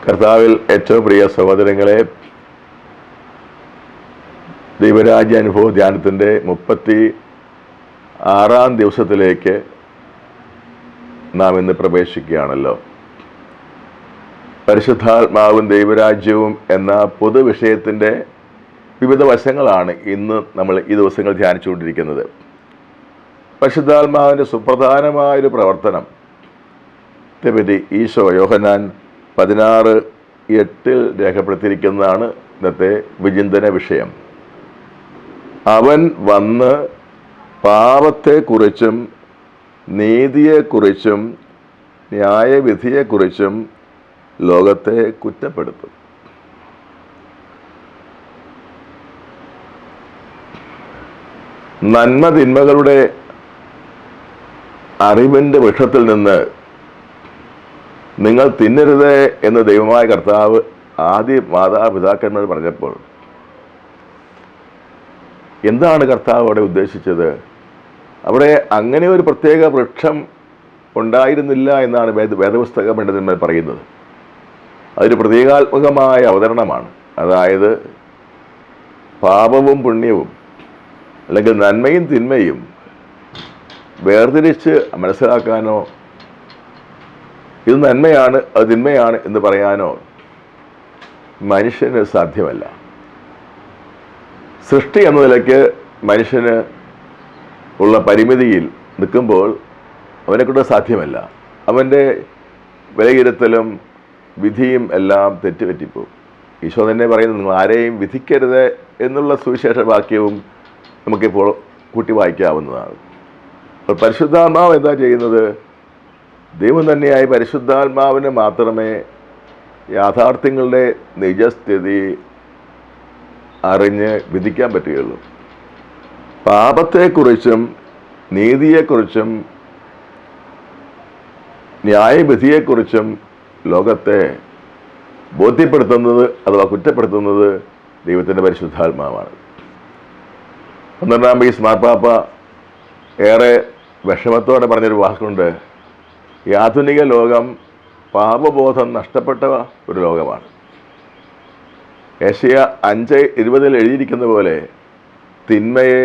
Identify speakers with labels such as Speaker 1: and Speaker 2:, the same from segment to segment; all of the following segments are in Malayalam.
Speaker 1: കർത്താവിൽ ഏറ്റവും പ്രിയ സഹോദരങ്ങളെ, ദൈവരാജ്യ അനുഭവ ധ്യാനത്തിൻ്റെ 36-ാം ദിവസത്തിലേക്ക് നാം ഇന്ന് പ്രവേശിക്കുകയാണല്ലോ. പരിശുദ്ധാത്മാവും ദൈവരാജ്യവും എന്ന പൊതുവിഷയത്തിൻ്റെ വിവിധ വശങ്ങളാണ് ഇന്ന് നമ്മൾ ഈ ദിവസങ്ങൾ ധ്യാനിച്ചുകൊണ്ടിരിക്കുന്നത്. പരിശുദ്ധാത്മാവിൻ്റെ സുപ്രധാനമായൊരു പ്രവർത്തനത്തെപ്പറ്റി ഈശോ യോഹന്നാൻ 16:8 രേഖപ്പെടുത്തിയിരിക്കുന്നതാണ് ഇന്നത്തെ വിചിന്തന വിഷയം. അവൻ വന്ന് പാപത്തെക്കുറിച്ചും നീതിയെക്കുറിച്ചും ന്യായവിധിയെക്കുറിച്ചും ലോകത്തെ കുറ്റപ്പെടുത്തും. നന്മ തിന്മകളുടെ അറിവിൻ്റെ വൃക്ഷത്തിൽ നിന്ന് നിങ്ങൾ തിന്നരുത് എന്ന് ദൈവമായ കർത്താവ് ആദ്യ മാതാപിതാക്കന്മാർ പറഞ്ഞപ്പോൾ എന്താണ് കർത്താവ് അവിടെ ഉദ്ദേശിച്ചത്? അവിടെ അങ്ങനെ ഒരു പ്രത്യേക വൃക്ഷം ഉണ്ടായിരുന്നില്ല എന്നാണ് വേദപുസ്തക പണ്ഡിതന്മാർ പറയുന്നത്. അതൊരു പ്രതീകാത്മകമായ അവതരണമാണ്. അതായത് പാപവും പുണ്യവും അല്ലെങ്കിൽ നന്മയും തിന്മയും വേർതിരിച്ച് മനസ്സിലാക്കാനോ ഇത് നന്മയാണ് അത് തിന്മയാണ് എന്ന് പറയാനോ മനുഷ്യന് സാധ്യമല്ല. സൃഷ്ടി എന്ന നിലയ്ക്ക് മനുഷ്യന് ഉള്ള പരിമിതിയിൽ നിൽക്കുമ്പോൾ അവനെക്കൊണ്ട് സാധ്യമല്ല. അവൻ്റെ വിലയിരുത്തലും വിധിയും എല്ലാം തെറ്റുപറ്റിപ്പോവും. ഈശോ തന്നെ പറയുന്നത് നിങ്ങൾ ആരെയും വിധിക്കരുത് എന്നുള്ള സുവിശേഷ വാക്യവും നമുക്കിപ്പോൾ കൂട്ടി വായിക്കാവുന്നതാണ്. അപ്പോൾ പരിശുദ്ധാത്മാവ് എന്താ ചെയ്യുന്നത്? ദൈവം തന്നെയായ പരിശുദ്ധാത്മാവിന് മാത്രമേ യാഥാർത്ഥ്യങ്ങളുടെ നിജസ്ഥിതി അറിഞ്ഞ് വിധിക്കാൻ പറ്റുകയുള്ളൂ. പാപത്തെക്കുറിച്ചും നീതിയെക്കുറിച്ചും ന്യായവിധിയെക്കുറിച്ചും ലോകത്തെ ബോധ്യപ്പെടുത്തുന്നത് അഥവാ കുറ്റപ്പെടുത്തുന്നത് ദൈവത്തിൻ്റെ പരിശുദ്ധാത്മാവാണ്. 12 പീസ് മാർപ്പാപ്പ ഏറെ വിഷമത്തോടെ പറഞ്ഞൊരു വാക്കുണ്ട്, ഈ ആധുനിക ലോകം പാപബോധം നഷ്ടപ്പെട്ട ഒരു ലോകമാണ്. ഏഷ്യ 5:20 എഴുതിയിരിക്കുന്ന പോലെ തിന്മയെ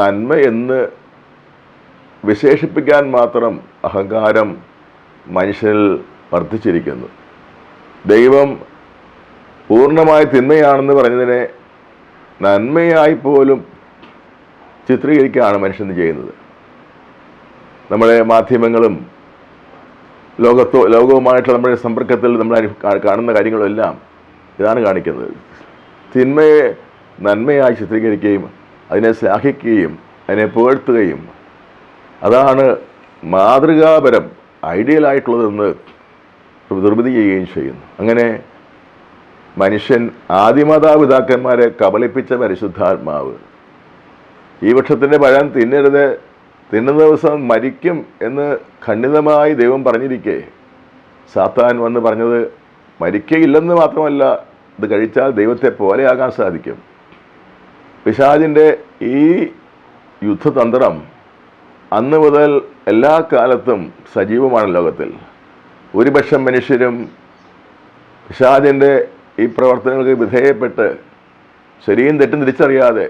Speaker 1: നന്മ എന്ന് വിശേഷിപ്പിക്കാൻ മാത്രം അഹങ്കാരം മനുഷ്യനിൽ വർദ്ധിച്ചിരിക്കുന്നു. ദൈവം പൂർണ്ണമായി തിന്മയാണെന്ന് പറഞ്ഞതിനെ നന്മയായി പോലും ചിത്രീകരിക്കുകയാണ് മനുഷ്യൻ ചെയ്യുന്നത്. നമ്മുടെ മാധ്യമങ്ങളും ലോകവുമായിട്ടുള്ള നമ്മുടെ സമ്പർക്കത്തിൽ നമ്മൾ കാണുന്ന കാര്യങ്ങളെല്ലാം ഇതാണ് കാണിക്കുന്നത്. തിന്മയെ നന്മയായി ചിത്രീകരിക്കുകയും അതിനെ ശ്ലാഘിക്കുകയും അതിനെ പുകഴ്ത്തുകയും അതാണ് മാതൃകാപരം ഐഡിയലായിട്ടുള്ളതെന്ന് നിർമ്മിതി ചെയ്യുകയും ചെയ്യുന്നു. അങ്ങനെ മനുഷ്യൻ ആദിമാതാപിതാക്കന്മാരെ കബളിപ്പിച്ച പരിശുദ്ധാത്മാവ് ഈ വൃക്ഷത്തിൻ്റെ പഴം തിന്നരുത്, തിന്നുന്ന ദിവസം മരിക്കും എന്ന് ഖണ്ഡിതമായി ദൈവം പറഞ്ഞിരിക്കെ സാത്താൻ വന്ന് പറഞ്ഞത് മരിക്കയില്ലെന്ന് മാത്രമല്ല, ഇത് കഴിച്ചാൽ ദൈവത്തെ പോലെയാകാൻ സാധിക്കും. പിശാചിൻ്റെ ഈ യുദ്ധതന്ത്രം അന്ന് മുതൽ എല്ലാ കാലത്തും സജീവമാണ് ലോകത്തിൽ. ഭൂരിപക്ഷം മനുഷ്യരും പിശാചിൻ്റെ ഈ പ്രവർത്തനങ്ങൾക്ക് വിധേയപ്പെട്ട് ശരിയും തെറ്റും തിരിച്ചറിയാതെ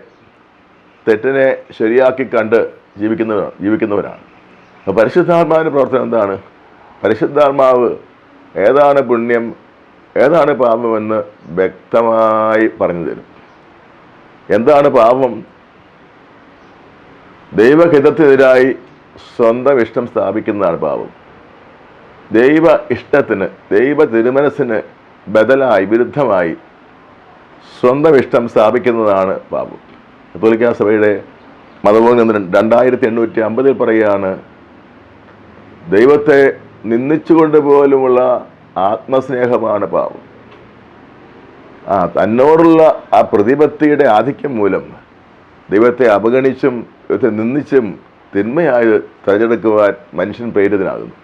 Speaker 1: തെറ്റിനെ ശരിയാക്കി കണ്ട് ജീവിക്കുന്നവരാണ്. അപ്പോൾ പരിശുദ്ധാത്മാവിൻ്റെ പ്രവർത്തനം എന്താണ്? പരിശുദ്ധാത്മാവ് ഏതാണ് പുണ്യം ഏതാണ് പാപമെന്ന് വ്യക്തമായി പറഞ്ഞു തരും. എന്താണ് പാപം? ദൈവഹിതത്തിനെതിരായി സ്വന്തം ഇഷ്ടം സ്ഥാപിക്കുന്നതാണ് പാപം. ദൈവ ഇഷ്ടത്തിന് ദൈവ തിരുമനസ്സിന് ബദലായി വിരുദ്ധമായി സ്വന്തം ഇഷ്ടം സ്ഥാപിക്കുന്നതാണ് പാപം. കത്തോലിക്കാ സഭയുടെ മതബോധനം 2850 പറയുകയാണ്, ദൈവത്തെ നിന്ദിച്ചുകൊണ്ട് പോലുമുള്ള ആത്മസ്നേഹമാണ് പാപം. തന്നോടുള്ള ആ പ്രതിപത്തിയുടെ ആധിക്യം മൂലം ദൈവത്തെ അവഗണിച്ചും ദൈവത്തെ നിന്ദിച്ചും തിന്മയായി തിരഞ്ഞെടുക്കുവാൻ മനുഷ്യൻ പ്രേരിതനാകുന്നു.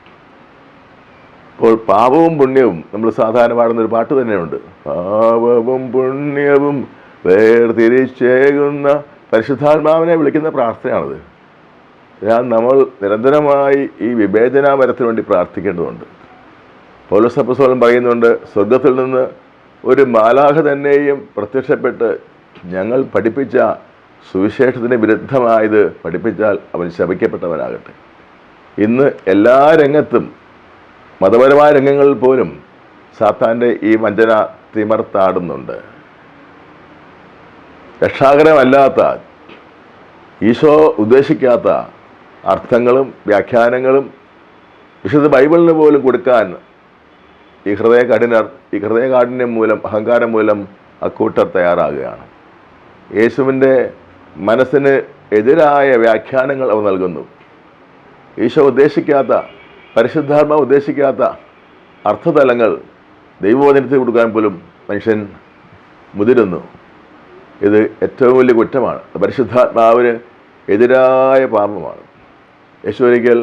Speaker 1: അപ്പോൾ പാപവും പുണ്യവും നമ്മൾ സാധാരണ പാടുന്നൊരു പാട്ട് തന്നെയുണ്ട്. പാപവും പുണ്യവും വേർതിരിച്ചേകുന്ന പരിശുദ്ധാത്മാവിനെ വിളിക്കുന്ന പ്രാർത്ഥനയാണത്. നമ്മൾ നിരന്തരമായി ഈ വിവേചനാമരത്തിന് വേണ്ടി പ്രാർത്ഥിക്കേണ്ടതുണ്ട്. പൗലോസ് അപ്പോസ്തലൻ പറയുന്നുണ്ട്, സ്വർഗത്തിൽ നിന്ന് ഒരു മാലാഖ തന്നെയും പ്രത്യക്ഷപ്പെട്ട് ഞങ്ങൾ പഠിപ്പിച്ച സുവിശേഷത്തിന് വിരുദ്ധമായത് പഠിപ്പിച്ചാൽ അവൻ ശപിക്കപ്പെട്ടവനാകട്ടെ. ഇന്ന് എല്ലാ രംഗത്തും, മതപരമായ രംഗങ്ങളിൽ പോലും സാത്താൻ്റെ ഈ വഞ്ചന തിമർത്താടുന്നുണ്ട്. രക്ഷാകരമല്ലാത്ത, ഈശോ ഉദ്ദേശിക്കാത്ത അർത്ഥങ്ങളും വ്യാഖ്യാനങ്ങളും വിശുദ്ധ ബൈബിളിന് പോലും കൊടുക്കാൻ ഈ ഹൃദയകാഠിന്യം മൂലം, അഹങ്കാരം മൂലം അക്കൂട്ടർ തയ്യാറാകുകയാണ്. യേശുവിൻ്റെ മനസ്സിന് എതിരായ വ്യാഖ്യാനങ്ങൾ അവർ നൽകുന്നു. ഈശോ ഉദ്ദേശിക്കാത്ത, പരിശുദ്ധാത്മാവ് ഉദ്ദേശിക്കാത്ത അർത്ഥതലങ്ങൾ ദൈവവചനത്തിൽ കൊടുക്കാൻ പോലും മനുഷ്യൻ മുതിരുന്നു. ഇത് ഏറ്റവും വലിയ കുറ്റമാണ്. പരിശുദ്ധാത്മാവിന് എതിരായ പാപമാണ്. യേശു ഒരിക്കൽ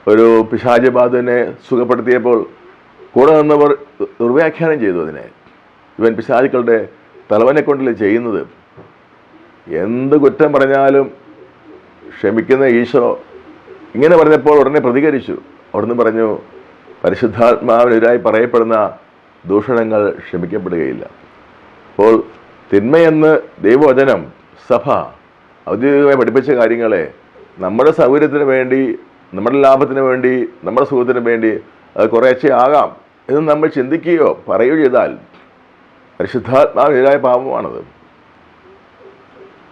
Speaker 1: ഒരു പിശാചബാധനെ സുഖപ്പെടുത്തിയപ്പോൾ കൂടെ നിന്നവർ ദുർവ്യാഖ്യാനം ചെയ്തു അതിനെ. ഇവൻ പിശാചുക്കളുടെ തലവനെ കൊണ്ടല്ലേ ചെയ്യുന്നത്. എന്ത് കുറ്റം പറഞ്ഞാലും ക്ഷമിക്കുന്ന ഈശോ ഇങ്ങനെ പറഞ്ഞപ്പോൾ ഉടനെ പ്രതികരിച്ചു. അവിടുന്ന് പറഞ്ഞു, പരിശുദ്ധാത്മാവിനെതിരായി പറയപ്പെടുന്ന ദൂഷണങ്ങൾ ക്ഷമിക്കപ്പെടുകയില്ല. അപ്പോൾ തിന്മയെന്ന് ദൈവവചനം, സഭ ഔദ്യോഗികമായി പഠിപ്പിച്ച കാര്യങ്ങളെ നമ്മുടെ സൗകര്യത്തിന് വേണ്ടി, നമ്മുടെ ലാഭത്തിന് വേണ്ടി, നമ്മുടെ സുഖത്തിന് വേണ്ടി അത് കുറേശ്ശെ ആകാം എന്ന് നമ്മൾ ചിന്തിക്കുകയോ പറയുകയോ ചെയ്താൽ പരിശുദ്ധാത്മാവിനെതിരായ പാപമാണത്.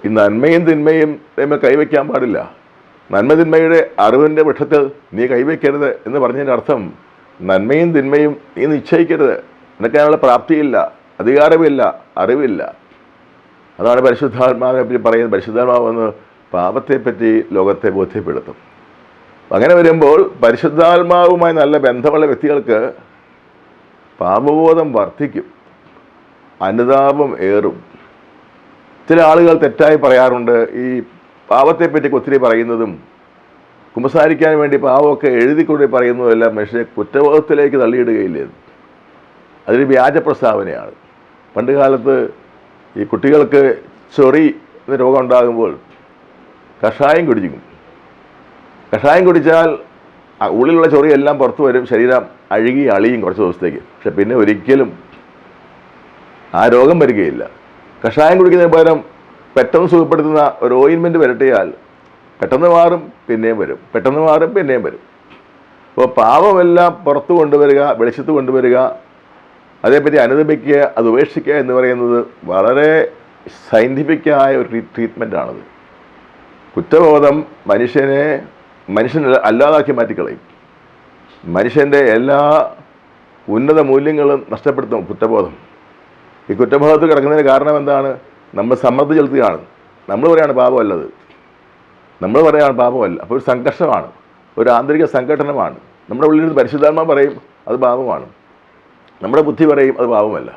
Speaker 1: ഈ നന്മയും തിന്മയും നമ്മൾ കൈവയ്ക്കാൻ പാടില്ല. നന്മ തിന്മയുടെ അറിവിൻ്റെ വൃക്ഷത്തിൽ നീ കൈവയ്ക്കരുത് എന്ന് പറഞ്ഞതിൻ്റെ അർത്ഥം, നന്മയും തിന്മയും നീ നിശ്ചയിക്കരുത്, നിനക്ക് അതിനുള്ള പ്രാപ്തിയില്ല, അധികാരമില്ല, അറിവില്ല. അതാണ് പരിശുദ്ധാത്മാവിനെ പറ്റി പറയുന്നത്. പരിശുദ്ധാത്മാവ് വന്ന് പാപത്തെപ്പറ്റി ലോകത്തെ ബോധ്യപ്പെടുത്തും. അങ്ങനെ വരുമ്പോൾ പരിശുദ്ധാത്മാവുമായി നല്ല ബന്ധമുള്ള വ്യക്തികൾക്ക് പാപബോധം വർദ്ധിക്കും, അനുതാപം ഏറും. ചില ആളുകൾ തെറ്റായി പറയാറുണ്ട്, ഈ പാപത്തെപ്പറ്റി ഒത്തിരി പറയുന്നതും കുമ്പസാരിക്കാൻ വേണ്ടി പാവമൊക്കെ എഴുതിക്കൊണ്ട് പറയുന്നതെല്ലാം മനുഷ്യനെ കുറ്റബോധത്തിലേക്ക് തള്ളിയിടുകയില്ലേ. അതൊരു വ്യാജ പ്രസ്താവനയാണ്. പണ്ട് കാലത്ത് ഈ കുട്ടികൾക്ക് ചൊറി എന്ന രോഗം ഉണ്ടാകുമ്പോൾ കഷായം കുടിക്കും. കഷായം കുടിച്ചാൽ ഉള്ളിലുള്ള ചൊറിയെല്ലാം പുറത്തു വരും, ശരീരം അഴുകി അളിയും കുറച്ച് ദിവസത്തേക്ക്. പക്ഷെ പിന്നെ ഒരിക്കലും ആ രോഗം വരികയില്ല. കഷായം കുടിക്കുന്നതിന് പകരം പെട്ടെന്ന് സുഖപ്പെടുത്തുന്ന ഒരു ഓയിൻമെൻറ്റ് പുരട്ടിയാൽ പെട്ടെന്ന് മാറും, പിന്നെയും വരും, പെട്ടെന്ന് മാറും, പിന്നെയും വരും. അപ്പോൾ പാപമെല്ലാം പുറത്തു കൊണ്ടുവരിക, വെളിച്ചത്ത് കൊണ്ടുവരിക, അതേപ്പറ്റി അനുദപിക്കുക, അത് ഉപേക്ഷിക്കുക എന്ന് പറയുന്നത് വളരെ സയൻറ്റിഫിക്കായ ഒരു ട്രീറ്റ്മെൻറ്റാണത്. കുറ്റബോധം മനുഷ്യനെ അല്ലാതാക്കി മാറ്റിക്കളയും. മനുഷ്യൻ്റെ എല്ലാ ഉന്നത മൂല്യങ്ങളും നഷ്ടപ്പെടുത്തും കുറ്റബോധം. ഈ കുറ്റബോധത്തിൽ കിടക്കുന്നതിന് കാരണം എന്താണ്? നമ്മൾ സമ്മർദ്ദം ചെലുത്തുകയാണ്. നമ്മൾ പറയാണ് പാപമല്ലത്, നമ്മൾ പറയാണ് പാപമല്ല. അപ്പോൾ ഒരു സംഘർഷമാണ്, ഒരു ആന്തരിക സംഘടനമാണ്. നമ്മുടെ ഉള്ളിൽ പരിശുദ്ധാത്മാ പറയും അത് പാപമാണ്, നമ്മുടെ ബുദ്ധി പറയും അത് പാപമല്ല.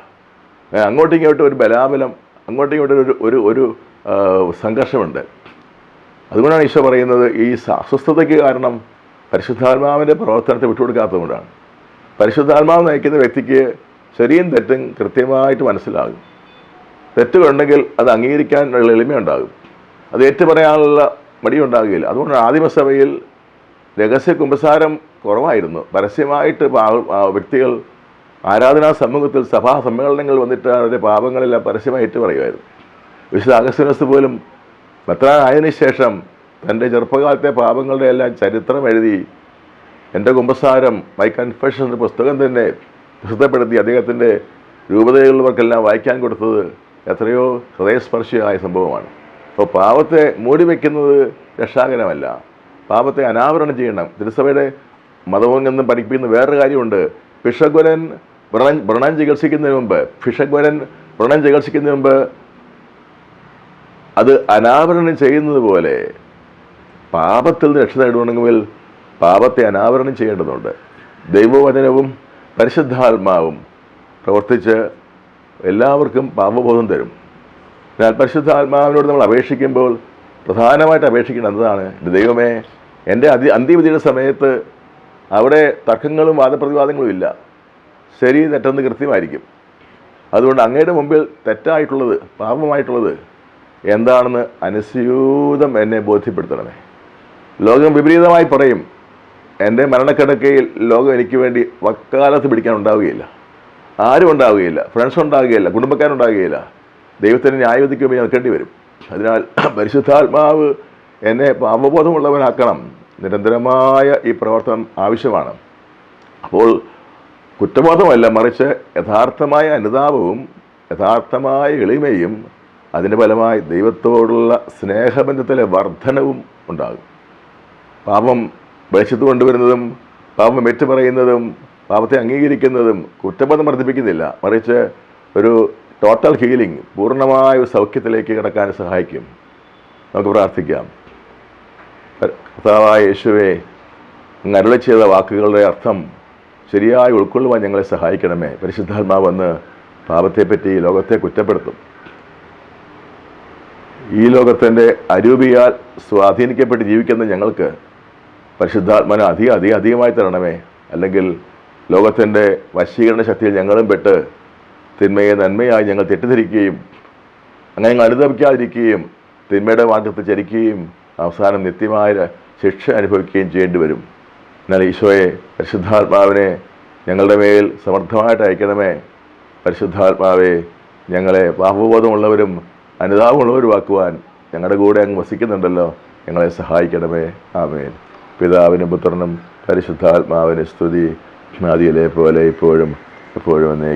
Speaker 1: അങ്ങോട്ടും ഇങ്ങോട്ടും ഒരു ബലാബലം, അങ്ങോട്ടും ഇങ്ങോട്ടും ഒരു സംഘർഷമുണ്ട്. അതുകൊണ്ടാണ് ഈശോ പറയുന്നത്, ഈ അസ്വസ്ഥതയ്ക്ക് കാരണം പരിശുദ്ധാത്മാവിൻ്റെ പ്രവർത്തനത്തെ വിട്ടുകൊടുക്കാത്തതുകൊണ്ടാണ്. പരിശുദ്ധാത്മാവ് നയിക്കുന്ന വ്യക്തിക്ക് ശരിയും തെറ്റും കൃത്യമായിട്ട് മനസ്സിലാകും. തെറ്റുകളുണ്ടെങ്കിൽ അത് അംഗീകരിക്കാനുള്ള എളിമയുണ്ടാകും, അത് ഏറ്റുപറയാനുള്ള മടിയുണ്ടാകുകയില്ല. അതുകൊണ്ടാണ് ആദിമസഭയിൽ രഹസ്യ കുമ്പസാരം കുറവായിരുന്നു. പരസ്യമായിട്ട് വ്യക്തികൾ ആരാധനാ സമൂഹത്തിൽ സഭാ സമ്മേളനങ്ങൾ വന്നിട്ട് അവരുടെ പാപങ്ങളെല്ലാം പരസ്യമായി ഏറ്റുപറയുമായിരുന്നു. വിശുദ്ധ അഗസ്തീനോസ് പോലും മെത്രാനായതിനു ശേഷം തൻ്റെ ചെറുപ്പകാലത്തെ പാപങ്ങളുടെ എല്ലാം ചരിത്രം എഴുതി എൻ്റെ കുമ്പസാരം, മൈ കൺഫെഷൻ എന്ന പുസ്തകം തന്നെ പ്രസിദ്ധപ്പെടുത്തി അദ്ദേഹത്തിൻ്റെ രൂപതകളിലുള്ളവർക്കെല്ലാം വായിക്കാൻ കൊടുത്തത് എത്രയോ ഹൃദയസ്പർശിയായ സംഭവമാണ്. അപ്പോൾ പാപത്തെ മൂടി വയ്ക്കുന്നത് രക്ഷാകരമല്ല, പാപത്തെ അനാവരണം ചെയ്യണം. തിരുസഭയുടെ മതമെന്നും പഠിപ്പിക്കുന്ന വേറൊരു കാര്യമുണ്ട്. ഭിഷഗ്വരൻ വ്രണം ചികിത്സിക്കുന്നതിന് മുമ്പ് അത് അനാവരണം ചെയ്യുന്നത് പോലെ പാപത്തിൽ നിന്ന് രക്ഷ നേടണമെങ്കിൽ പാപത്തെ അനാവരണം ചെയ്യേണ്ടതുണ്ട്. ദൈവവചനവും പരിശുദ്ധാത്മാവും പ്രവർത്തിച്ച് എല്ലാവർക്കും പാപബോധം തരും. എന്നാൽ പരിശുദ്ധാത്മാവിനോട് നമ്മൾ അപേക്ഷിക്കുമ്പോൾ പ്രധാനമായിട്ട് അപേക്ഷിക്കേണ്ടത് എന്താണ്? ദൈവമേ, എൻ്റെ അന്ത്യവിധിയുടെ സമയത്ത് അവിടെ തർക്കങ്ങളും വാദപ്രതിവാദങ്ങളും ഇല്ല, ശരി തെറ്റെന്ന് കൃത്യമായിരിക്കും. അതുകൊണ്ട് അങ്ങയുടെ മുമ്പിൽ തെറ്റായിട്ടുള്ളത്, പാപമായിട്ടുള്ളത് എന്താണെന്ന് അനുസ്യൂതം എന്നെ ബോധ്യപ്പെടുത്തണമേ. ലോകം വിപരീതമായി പറയും, എൻ്റെ മരണക്കിടക്കയിൽ ലോകം എനിക്ക് വേണ്ടി വക്കാലത്ത് പിടിക്കാൻ ഉണ്ടാവുകയില്ല. ആരും ഉണ്ടാവുകയില്ല, ഫ്രണ്ട്സ് ഉണ്ടാവുകയില്ല, കുടുംബക്കാരുണ്ടാവുകയില്ല. ദൈവത്തിന് ന്യായവിധിക്ക് വേണ്ടി നിൽക്കേണ്ടി വരും. അതിനാൽ പരിശുദ്ധാത്മാവ് എന്നെ പാപബോധമുള്ളവനാക്കണം. നിരന്തരമായ ഈ പ്രവർത്തനം ആവശ്യമാണ്. അപ്പോൾ കുറ്റബോധമല്ല, മറിച്ച് യഥാർത്ഥമായ അനുതാപവും യഥാർത്ഥമായ എളിമയും അതിൻ്റെ ഫലമായി ദൈവത്തോടുള്ള സ്നേഹബന്ധത്തിലെ വർധനവും ഉണ്ടാകും. പാപം വെളിച്ചത്ത് കൊണ്ടുവരുന്നതും പാപം ഏറ്റുപറയുന്നതും പാപത്തെ അംഗീകരിക്കുന്നതും കുറ്റബോധം വർദ്ധിപ്പിക്കുന്നില്ല, മറിച്ച് ഒരു ടോട്ടൽ ഹീലിംഗ്, പൂർണ്ണമായ ഒരു സൗഖ്യത്തിലേക്ക് കിടക്കാൻ സഹായിക്കും. നമുക്ക് പ്രാർത്ഥിക്കാം. കർത്താവായ യേശുവേ, അങ്ങ് അരുളി ചെയ്ത വാക്കുകളുടെ അർത്ഥം ശരിയായി ഉൾക്കൊള്ളുവാൻ ഞങ്ങളെ സഹായിക്കണമേ. പരിശുദ്ധാത്മാവ് വന്ന് പാപത്തെപ്പറ്റി ലോകത്തെ കുറ്റപ്പെടുത്തും. ഈ ലോകത്തിൻ്റെ അരൂപിയാൽ സ്വാധീനിക്കപ്പെട്ട് ജീവിക്കുന്ന ഞങ്ങൾക്ക് പരിശുദ്ധാത്മാവിനെ അധികമായി തരണമേ. അല്ലെങ്കിൽ ലോകത്തിൻ്റെ വശീകരണ ശക്തിയിൽ ഞങ്ങളും പെട്ട് തിന്മയെ നന്മയായി ഞങ്ങൾ തെറ്റിദ്ധരിക്കുകയും അങ്ങനെ ഞങ്ങൾ അനുദപിക്കാതിരിക്കുകയും തിന്മയുടെ മാർഗത്തിൽ ചരിക്കുകയും അവസാനം നിത്യമായ ശിക്ഷ അനുഭവിക്കുകയും ചെയ്യേണ്ടി വരും. എന്നാൽ ഈശോയെ, പരിശുദ്ധാത്മാവിനെ ഞങ്ങളുടെ മേൽ സമർത്ഥമായിട്ട് അയക്കണമേ. പരിശുദ്ധാത്മാവെ, ഞങ്ങളെ പാപബോധമുള്ളവരും അനുതാപമുള്ളവരുമാക്കുവാൻ ഞങ്ങളുടെ കൂടെ അങ്ങ് വസിക്കുന്നുണ്ടല്ലോ, ഞങ്ങളെ സഹായിക്കണമേ. ആമേൻ. പിതാവിനും പുത്രനും പരിശുദ്ധാത്മാവിന് സ്തുതി, ആദിയിലെ പോലെ ഇപ്പോഴും എപ്പോഴും എന്നേക്കും.